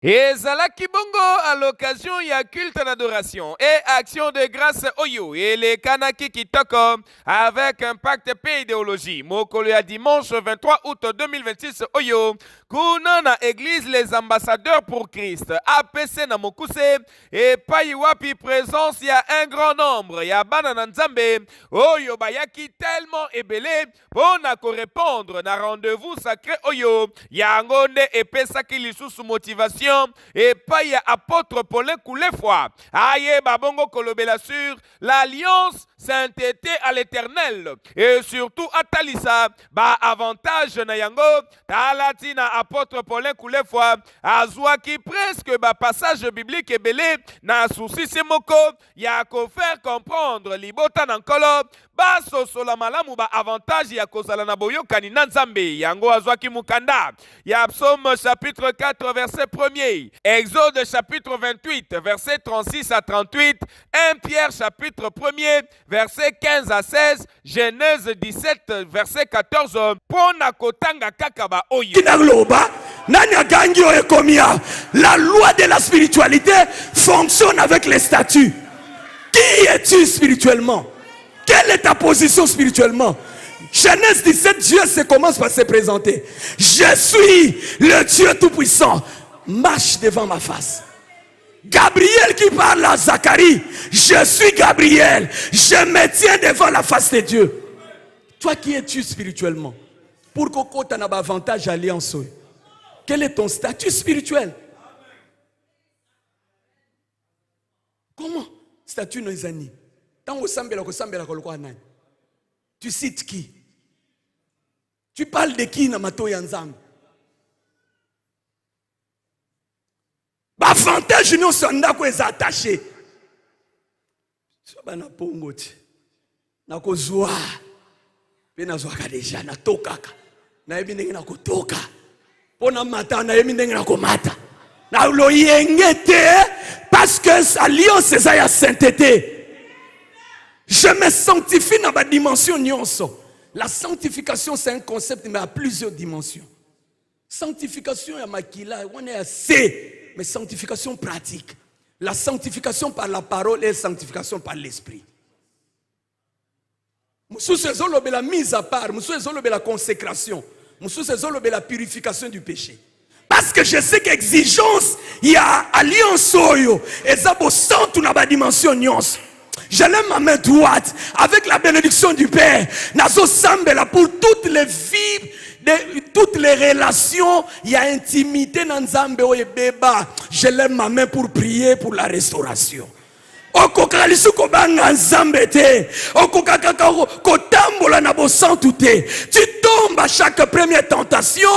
Et Zalaki Bongo à l'occasion il y a culte d'adoration et action de grâce Oyo et les Kanaki Kitoko avec impact P idéologie. Mokolo ya dimanche 23 août 2026 Oyo. Kuna na église les ambassadeurs pour Christ. APC na Mokuse et Payiwapi présence il y a un grand nombre. Il y a Banana Nzambe Oyo bayaki tellement ébélé pour na répondre na rendez-vous sacré Oyo. Yangonde et Pesaki lisusu motivation et pas y a apôtre Paulin Koulefwa. Aye babongo kolobela sur l'alliance sainteté à l'éternel et surtout atalisa ba avantage na yango talatina apôtre Paulin Koulefwa azwaki presque ba passage biblique ebele na souci semoko ya ko faire comprendre libota nankolo baso sola malamu ba avantage ya kozala na boyokani na Nzambe yango azwaki mukanda ya Psaume chapitre 4 verset 1er, Exode chapitre 28 verset 36 à 38, 1 Pierre chapitre 1er verset 15 à 16, Genèse 17 verset 14 pona kotanga kakaba oyo. La loi de la spiritualité fonctionne avec les statuts. Qui es-tu spirituellement? Quelle est ta position spirituellement? Genèse 17, Dieu commence par se présenter. Je suis le Dieu Tout-Puissant. Marche devant ma face. Gabriel qui parle à Zacharie. Je suis Gabriel. Je me tiens devant la face de Dieu. Toi, qui es-tu spirituellement? Pour que tu aies un avantage alliance. Quel est ton statut spirituel? Comment? Statut Noizani. Tu cites qui? Tu parles de qui Namato Yanzam? Avantage nous sommes attachés. Na pongoti. Na kozwa. Pe na zwa déjà na tokaka. Na yebi ndenge na kotoka. Pona mata na yebi ndenge na komata. Na loyengete parce que alliance c'est ya sainteté. Je me sanctifie dans ma dimension nyonso. La sanctification c'est un concept mais à plusieurs dimensions. Sanctification ya makila, on est assez. Mais sanctification pratique. La sanctification par la parole et la sanctification par l'esprit. Moussou c'est la mise à part. Moussou c'est la consécration. Moussou c'est la purification du péché. Parce que je sais qu'exigence, il y a alliance oyo. Et ça pour sentir dans ma dimension nyons. Je lève ma main droite avec la bénédiction du Père. Nazo sambela pour toutes les vies. Toutes les relations, il y a intimité dans Nzambe oye beba. Je lève ma main pour prier pour la restauration. Okokalisu kobanga Nzambe te. Okokakaka kotambola na bosantu te. Tu tombes à chaque première tentation.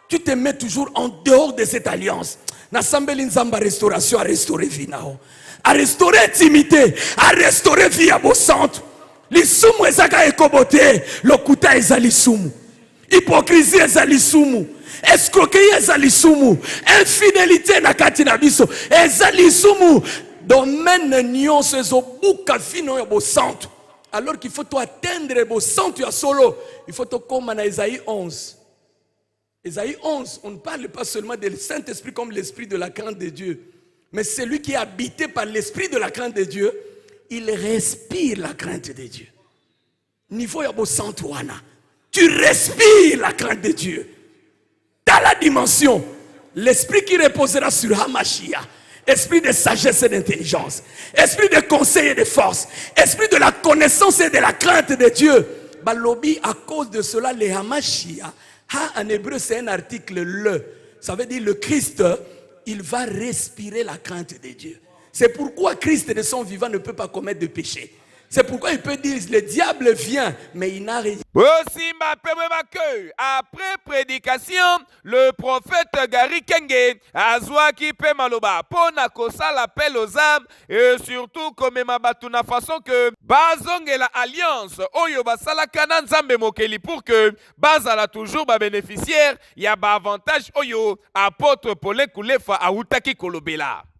Tu te mets toujours en dehors de cette alliance. Na sambeli Nzamba restauration à restaurer vie nao. À restaurer intimité, à restaurer vie à bosantu. Lisumu ezaka ekobote, lokuta ezalisumu. Hypocrisie ezalisumu, escroquerie ezalisumu, infidélité na kati na biso ezalisumu, domaine nyonso ezobuka vino ya bosantu. Alors qu'il faut atteindre bosantu ya solo, il faut comme na Ésaïe 11. Ésaïe 11, on ne parle pas seulement du Saint-Esprit comme l'esprit de la crainte de Dieu, mais celui qui est habité par l'esprit de la crainte de Dieu, il respire la crainte de Dieu. Niveau ya bosantu wana. Tu respires la crainte de Dieu. Dans la dimension, l'esprit qui reposera sur Hamashia, esprit de sagesse et d'intelligence, esprit de conseil et de force, esprit de la connaissance et de la crainte de Dieu. Balobi, à cause de cela, les Hamashia, en hébreu c'est un article le. Ça veut dire le Christ, il va respirer la crainte de Dieu. C'est pourquoi Christ de son vivant ne peut pas commettre de péché. C'est pourquoi il peut dire le diable vient, mais il n'a rien. Après prédication, le prophète Gary Kenge Azwaki pe maloba pona kosa l'appel aux âmes et surtout comme mabatuna façon que bazonge la alliance oyo basala kana Nzambe mokeli pour que bazala toujours ba bénéficiaire ya ba avantage oyo apôtre Paulin Koulefwa autaki kolobela.